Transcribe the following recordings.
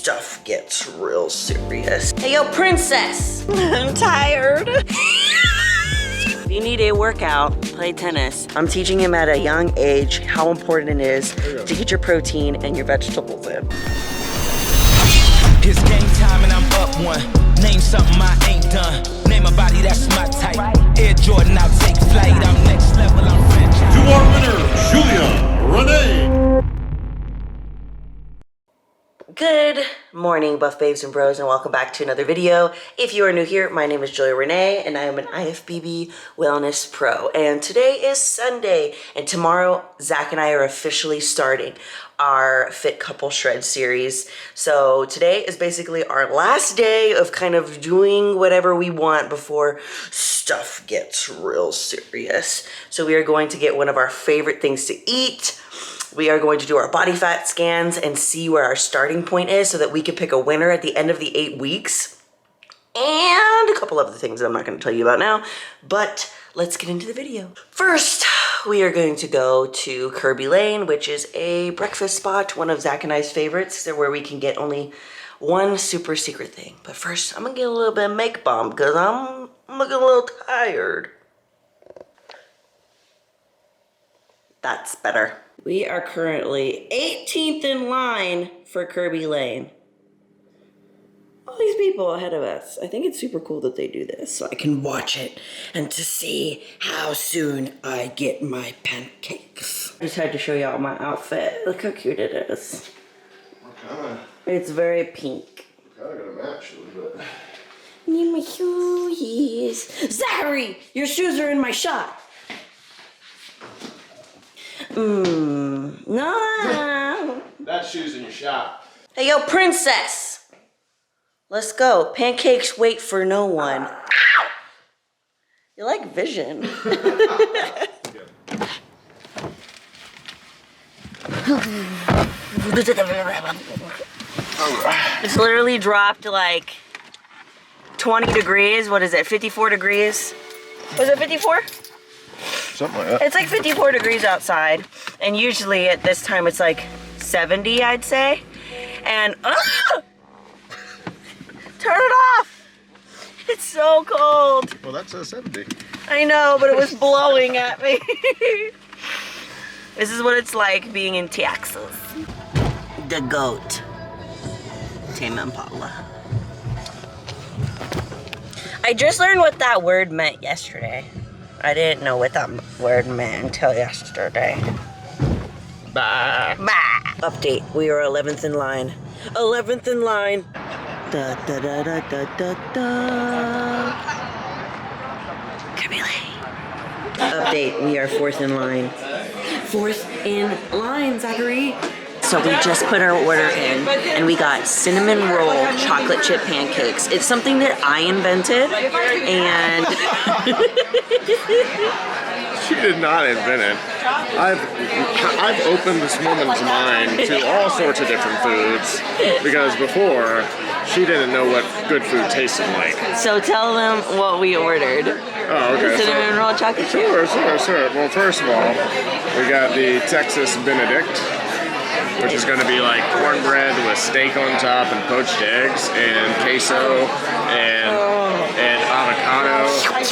stuff gets real serious. Hey, yo, princess! I'm tired. If you need a workout, play tennis. I'm teaching him at a young age how important it is to get your protein and your vegetables in. It's game time and I'm up one. Name something I ain't done. Name a body that's my type. Air Jordan, I'll take flight. I'm next level, I'm franchise. You are winner, Rene. Good morning, buff babes and bros, and welcome back to another video. If you are new here, my name is Rene, and I am an IFBB Wellness Pro. And today is Sunday, and tomorrow, Zach and I are officially starting our Fit Couple Shred series. So today is basically our last day of kind of doing whatever we want before stuff gets real serious. So we are going to get one of our favorite things to eat. We are going to do our body fat scans and see where our starting point is so that we can pick a winner at the end of the 8 weeks. And a couple other things that I'm not going to tell you about now, but let's get into the video. First, we are going to go to Kirby Lane, which is a breakfast spot, one of Zach and I's favorites, where we can get only one super secret thing. But first, I'm going to get a little bit of make bomb because I'm looking a little tired. That's better. We are currently 18th in line for Kirby Lane. All these people ahead of us. I think it's super cool that they do this so I can watch it and to see how soon I get my pancakes. I just had to show y'all my outfit. Look how cute it is. It's very pink. Kinda gonna match a little bit. Need my shoes. Zachary, your shoes are in my shot. No. That shoe's in your shop. Hey, yo, princess. Let's go. Pancakes wait for no one. Ow! You like vision. It's literally dropped like 20 degrees. What is it? 54 degrees? Was it 54? Something like that. It's like 54 degrees outside, and usually at this time it's like 70, I'd say. And turn it off! It's so cold. Well, that's a 70. I know, but it was blowing at me. This is what it's like being in Texas. The goat. Tame Impala. I just learned what that word meant yesterday. I didn't know what that word meant until yesterday. Bah. Bah. Update. We are 11th in line. 11th in line. Da da da da da da da. Kirby Lane. Update. We are 4th in line. 4th in line, Zachary. So we just put our order in, and we got cinnamon roll chocolate chip pancakes. It's something that I invented, and She did not invent it. I've opened this woman's mind to all sorts of different foods because before she didn't know what good food tasted like. so tell them what we ordered. Oh, okay. Cinnamon roll chocolate chip. Sure. Well, first of all, we got the Texas Benedict, which is going to be like cornbread with steak on top and poached eggs and queso and avocado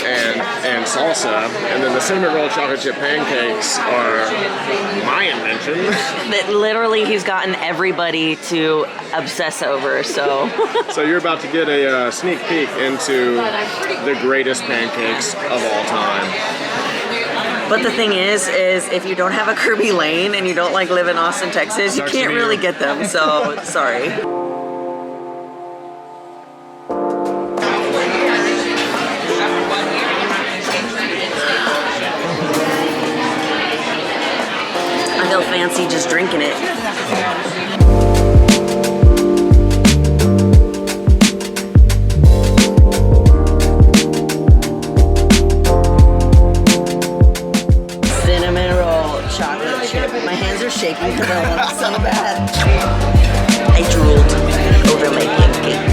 and salsa. And then the cinnamon roll chocolate chip pancakes are my invention. That literally he's gotten everybody to obsess over, so. So you're about to get a sneak peek into the greatest pancakes of all time. But the thing is if you don't have a Kirby Lane and you don't like live in Austin, Texas, you can't really get them, so sorry. I feel fancy just drinking it. My hands are shaking because I want it so bad. I drooled over my pancake.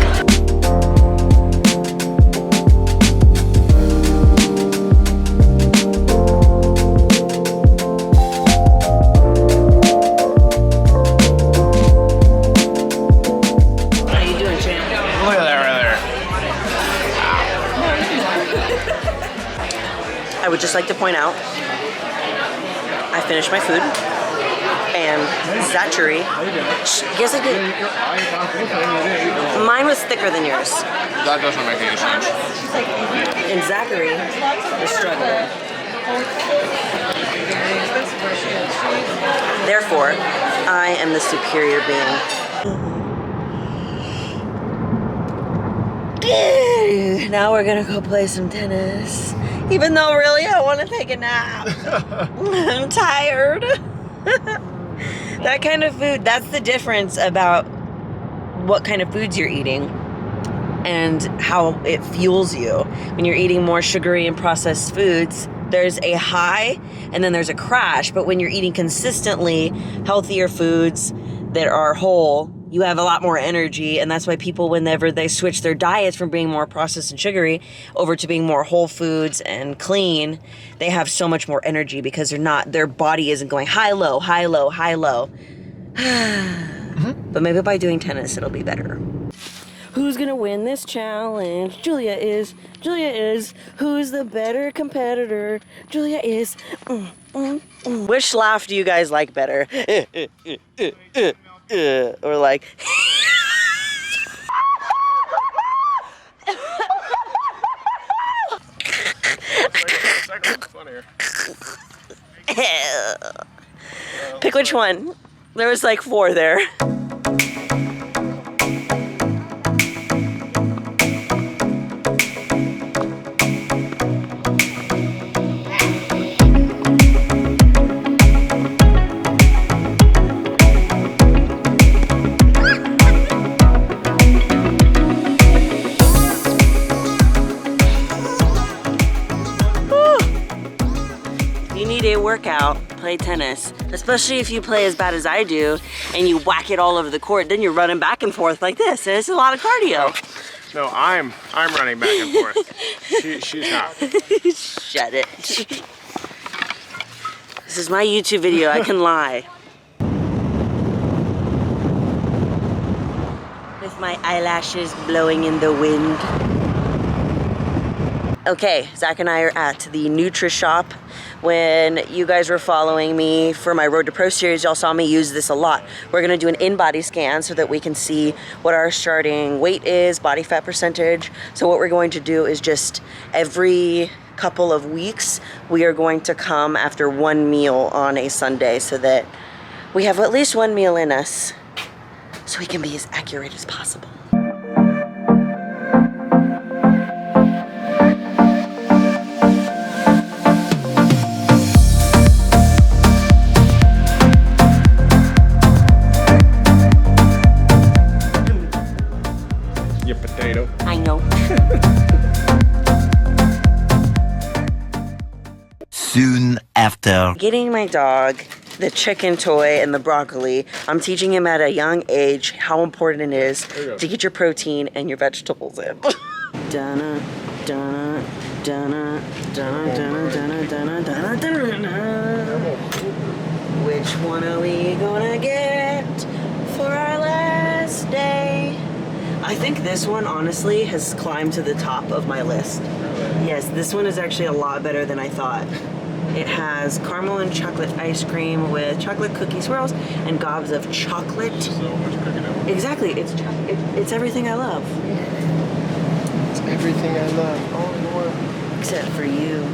would just like to point out, I finished my food, and Zachary, yes I did. Mine was thicker than yours. That doesn't make any sense. And Zachary is struggling. Therefore, I am the superior being. Now we're gonna go play some tennis. Even though really I want to take a nap. I'm tired. That kind of food, that's the difference about what kind of foods you're eating and how it fuels you. When you're eating more sugary and processed foods, there's a high and then there's a crash. But when you're eating consistently healthier foods that are whole, you have a lot more energy. And that's why people, whenever they switch their diets from being more processed and sugary over to being more whole foods and clean, they have so much more energy because their body isn't going high, low, high, low, high, low. But maybe by doing tennis, it'll be better. Who's gonna win this challenge? Julia is. Who's the better competitor? Julia is. Which laugh do you guys like better? Or like. Second one's funnier. Pick which one. There was like 4 there. Workout, play tennis, especially if you play as bad as I do and you whack it all over the court, then you're running back and forth like this, and it's a lot of cardio. No, I'm running back and forth. She's not. Shut it. This is my YouTube video, I can lie. With my eyelashes blowing in the wind. Okay, Zach and I are at the Nutri-Shop. When you guys were following me for my Road to Pro series, y'all saw me use this a lot. We're gonna do an in-body scan so that we can see what our starting weight is, body fat percentage. So what we're going to do is just every couple of weeks, we are going to come after 1 meal on a Sunday so that we have at least 1 meal in us so we can be as accurate as possible. I know. Soon after. Getting my dog the chicken toy and the broccoli. I'm teaching him at a young age how important it is to get your protein and your vegetables in. Donna, Donna, Donna, Donna, Donna, Donna, Donna, Donna, Donna. Which one are we gonna get for our last day? I think this one, honestly, has climbed to the top of my list. Yes, this one is actually a lot better than I thought. It has caramel and chocolate ice cream with chocolate cookie swirls and gobs of chocolate. So much cooking. Exactly, it's everything I love. It's everything I love, all in one. Except for you.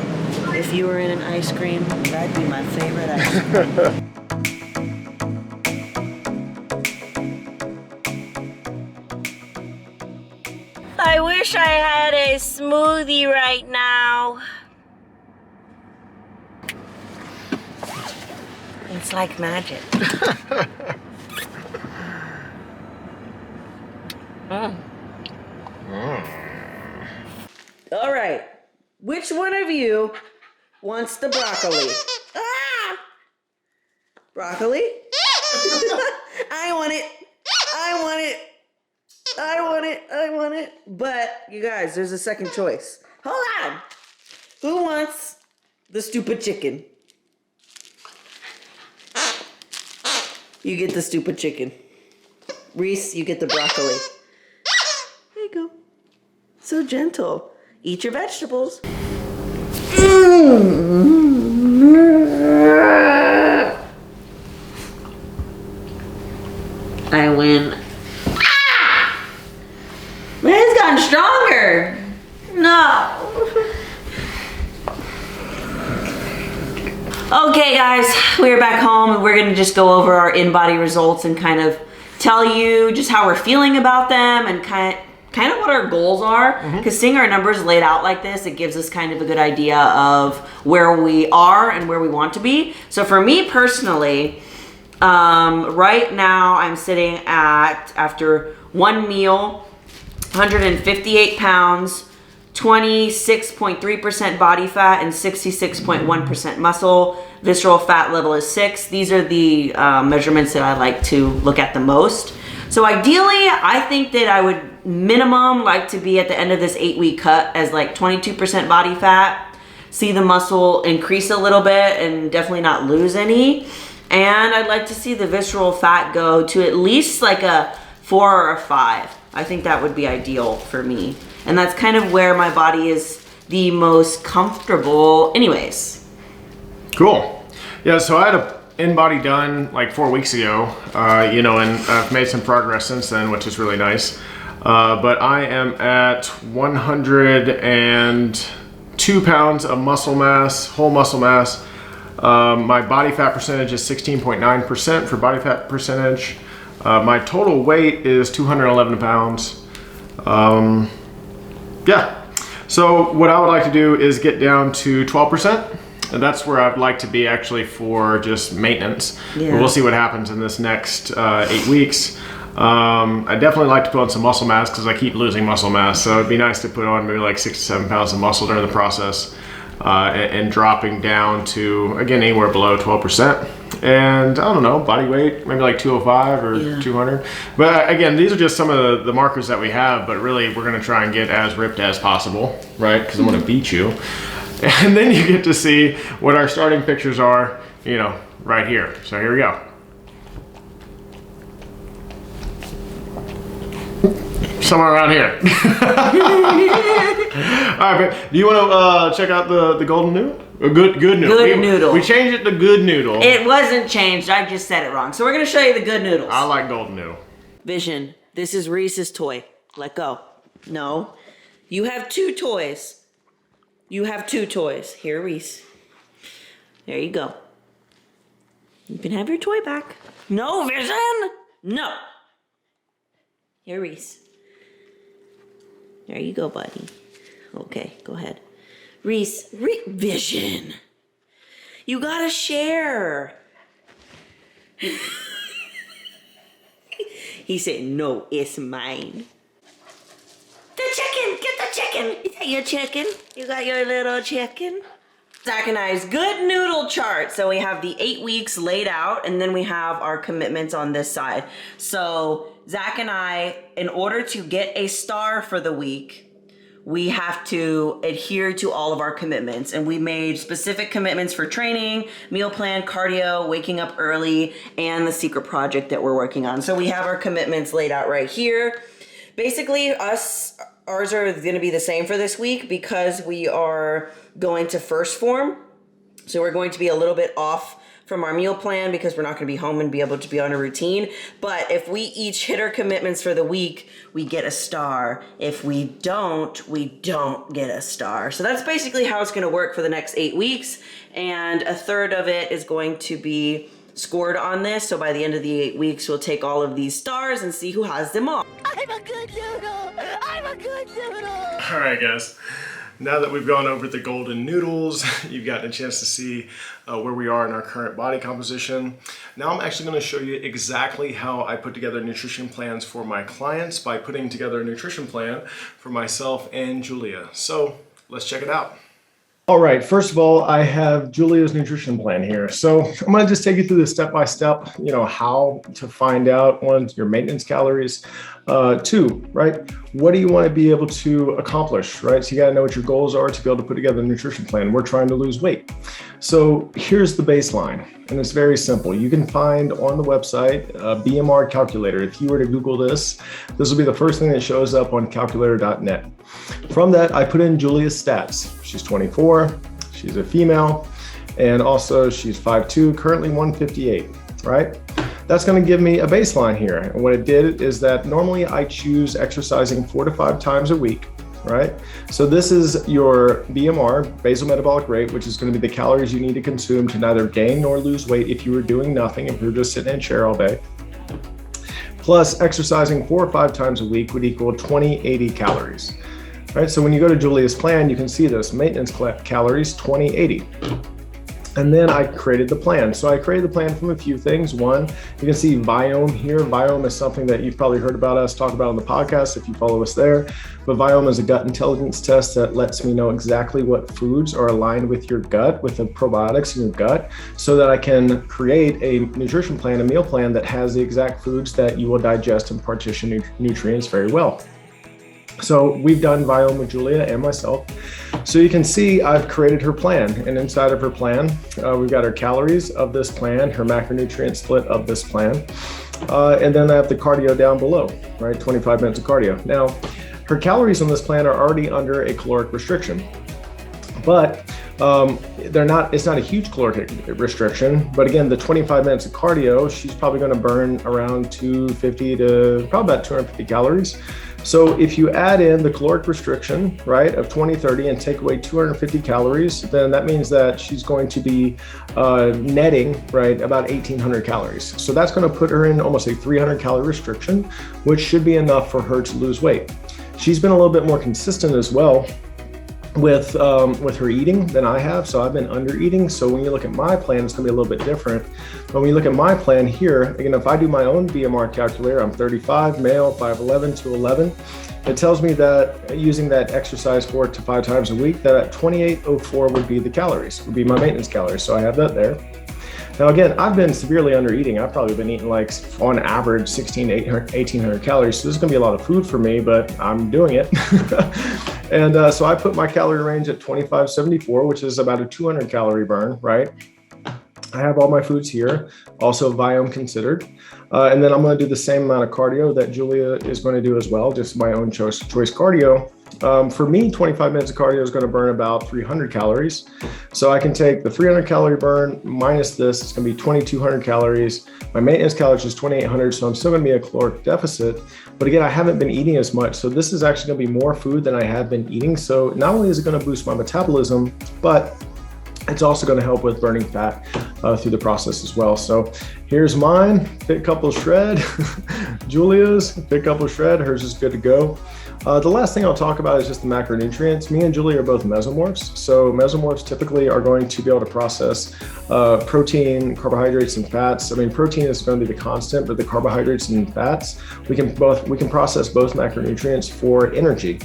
If you were in an ice cream, that'd be my favorite ice cream. I wish I had a smoothie right now. It's like magic. All right. Which one of you wants the broccoli? Ah! Broccoli? I want it. I want it. I want it. I want it. But, you guys, there's a second choice. Hold on. Who wants the stupid chicken? You get the stupid chicken. Reese, you get the broccoli. There you go. So gentle. Eat your vegetables. I win. Ah! Man, it's gotten stronger. No. Okay, guys, we're back home. We're gonna just go over our in-body results and kind of tell you just how we're feeling about them and kind of what our goals are. Because seeing our numbers laid out like this, it gives us kind of a good idea of where we are and where we want to be. So for me personally, right now I'm sitting at, after one meal, 158 pounds, 26.3% body fat and 66.1% muscle. Visceral fat level is 6. These are the measurements that I like to look at the most. So ideally, I think that I would minimum like to be at the end of this 8-week cut as like 22% body fat, see the muscle increase a little bit and definitely not lose any. And I'd like to see the visceral fat go to at least like a 4 or a 5. I think that would be ideal for me. And that's kind of where my body is the most comfortable anyways. Cool. Yeah, so I had a in-body done like 4 weeks ago, and I've made some progress since then, which is really nice. But I am at 102 pounds of muscle mass, whole muscle mass. My body fat percentage is 16.9% for body fat percentage. My total weight is 211 pounds. Yeah, so what I would like to do is get down to 12%. And that's where I'd like to be actually for just maintenance. Yeah. But we'll see what happens in this next 8 weeks. I definitely like to put on some muscle mass because I keep losing muscle mass. So it'd be nice to put on maybe like 6 to 7 pounds of muscle during the process and dropping down to, again, anywhere below 12%. And I don't know, body weight, maybe like 205 or 200. But again, these are just some of the markers that we have, but really we're gonna try and get as ripped as possible, right? Because I'm gonna beat you. And then you get to see what our starting pictures are, right here. So here we go. Somewhere around here. All right, but do you want to check out the golden noodle? Good noodle. Good noodle. We changed it to good noodle. It wasn't changed. I just said it wrong. So we're going to show you the good noodles. I like golden noodle. Vision, this is Reese's toy. Let go. No. You have 2 toys. You have 2 toys. Here, Reese. There you go. You can have your toy back. No, Vision! No. Here, Reese. There you go, buddy. Okay, go ahead. Reese, Vision. You gotta share. He said, no, it's mine. The chicken, get the chicken. Is that your chicken? You got your little chicken? Zach and I's good noodle chart. So we have the 8 weeks laid out, and then we have our commitments on this side. So Zach and I, in order to get a star for the week, we have to adhere to all of our commitments. And we made specific commitments for training, meal plan, cardio, waking up early, and the secret project that we're working on. So we have our commitments laid out right here. Basically, ours are going to be the same for this week because we are going to first form. So we're going to be a little bit off from our meal plan because we're not going to be home and be able to be on a routine. But if we each hit our commitments for the week, we get a star. If we don't get a star. So that's basically how it's going to work for the next 8 weeks. And a third of it is going to be scored on this. So by the end of the 8 weeks, we'll take all of these stars and see who has them all. I'm a good noodle. I'm a good noodle. All right, guys. Now that we've gone over the golden noodles, you've gotten a chance to see where we are in our current body composition. Now I'm actually going to show you exactly how I put together nutrition plans for my clients by putting together a nutrition plan for myself and Julia. So let's check it out. All right, first of all, I have Julia's nutrition plan here. So I'm gonna just take you through the step-by-step, how to find out, 1, your maintenance calories, 2, right? What do you wanna be able to accomplish, right? So you gotta know what your goals are to be able to put together a nutrition plan. We're trying to lose weight. So here's the baseline, and it's very simple. You can find on the website a BMR calculator. If you were to Google this will be the first thing that shows up on calculator.net. From that, I put in Julia's stats. She's 24, She's a female, and also she's 5'2", currently 158, right? That's going to give me a baseline here. And what it did is that normally I choose exercising 4 to 5 times a week, right? So this is your BMR, basal metabolic rate, which is going to be the calories you need to consume to neither gain nor lose weight if you were doing nothing, if you're just sitting in a chair all day. Plus exercising 4 or 5 times a week would equal 2080 calories, right? So when you go to Julia's plan, you can see this maintenance calories, 2080. And then I created the plan. So I created the plan from a few things. One, you can see Viome here. Viome is something that you've probably heard about us talk about on the podcast if you follow us there. But Viome is a gut intelligence test that lets me know exactly what foods are aligned with your gut, with the probiotics in your gut, so that I can create a nutrition plan, a meal plan that has the exact foods that you will digest and partition nutrients very well. So we've done Viome with Julia and myself. So you can see I've created her plan, and inside of her plan, we've got her calories of this plan, her macronutrient split of this plan, and then I have the cardio down below, right? 25 minutes of cardio. Now, her calories on this plan are already under a caloric restriction, but it's not a huge caloric restriction. But again, the 25 minutes of cardio, she's probably going to burn around 250 to probably about 250 calories. So if you add in the caloric restriction, right, of 2030 and take away 250 calories, then that means that she's going to be netting, right, about 1,800 calories. So that's going to put her in almost a 300 calorie restriction, which should be enough for her to lose weight. She's been a little bit more consistent as well with her eating than I have. So I've been under eating. So when you look at my plan, it's gonna be a little bit different. But when you look at my plan here, again, if I do my own BMR calculator, I'm 35, male, 5'11", 211. It tells me that using that exercise 4 to 5 times a week, that at 2804 would be the calories, would be my maintenance calories. So I have that there. Now, again, I've been severely under eating. I've probably been eating like on average 1,800 calories. So this is gonna be a lot of food for me, but I'm doing it. And so I put my calorie range at 2574, which is about a 200 calorie burn, right? I have all my foods here, also Viome considered. And then I'm gonna do the same amount of cardio that Julia is gonna do as well, just my own choice cardio. For me, 25 minutes of cardio is going to burn about 300 calories. So I can take the 300 calorie burn minus this, it's going to be 2,200 calories. My maintenance calories is 2,800, so I'm still going to be a caloric deficit. But again, I haven't been eating as much. So this is actually going to be more food than I have been eating. So not only is it going to boost my metabolism, but it's also going to help with burning fat through the process as well. So here's mine, Fit Couple Shred. Julia's Fit Couple Shred, hers is good to go. The last thing I'll talk about is just the macronutrients. Me and Julia are both mesomorphs. So mesomorphs typically are going to be able to process protein, carbohydrates, and fats. I mean, protein is going to be the constant, but the carbohydrates and fats, we can process both macronutrients for energy.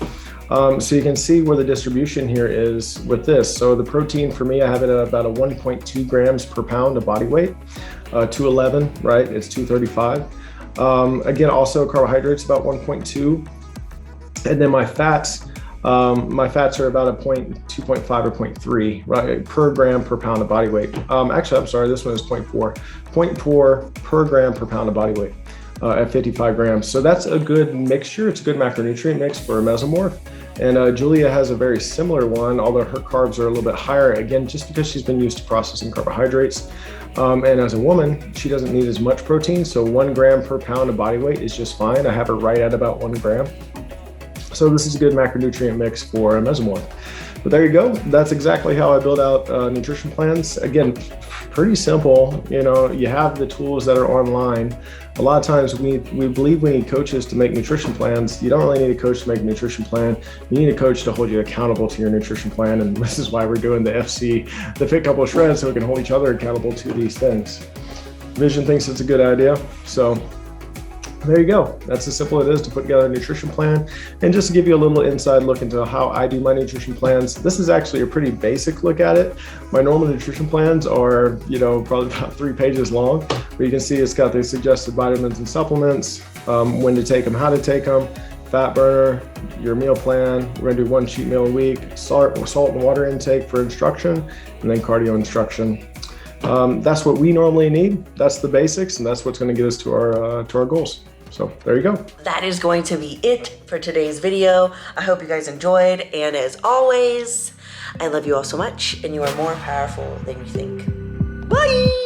So you can see where the distribution here is with this. So the protein for me, I have it at about a 1.2 grams per pound of body weight, 211, right? It's 235. Again, also carbohydrates about 1.2. And then my fats are about a 2.5 or 0.3, right, per gram per pound of body weight. Actually, I'm sorry, this one is 0.4. 0.4 per gram per pound of body weight at 55 grams. So that's a good mixture. It's a good macronutrient mix for a mesomorph. And Julia has a very similar one, although her carbs are a little bit higher, again, just because she's been used to processing carbohydrates. And as a woman, she doesn't need as much protein. So 1 gram per pound of body weight is just fine. I have her right at about 1 gram. So this is a good macronutrient mix for a mesomorph. But there you go. That's exactly how I build out nutrition plans. Again, pretty simple. You know, you have the tools that are online. A lot of times we believe we need coaches to make nutrition plans. You don't really need a coach to make a nutrition plan. You need a coach to hold you accountable to your nutrition plan. And this is why we're doing the FC, the Fit Couple Shred, so we can hold each other accountable to these things. Vision thinks it's a good idea. So there you go. That's as simple it is to put together a nutrition plan. And just to give you a little inside look into how I do my nutrition plans, this is actually a pretty basic look at it. My normal nutrition plans are, probably about 3 pages long, but you can see it's got the suggested vitamins and supplements, when to take them, how to take them, fat burner, your meal plan. We're gonna do 1 cheat meal a week, salt and water intake for instruction, and then cardio instruction. That's what we normally need. That's the basics, and that's what's gonna get us to our goals. So there you go. That is going to be it for today's video. I hope you guys enjoyed, and as always, I love you all so much, and you are more powerful than you think. Bye!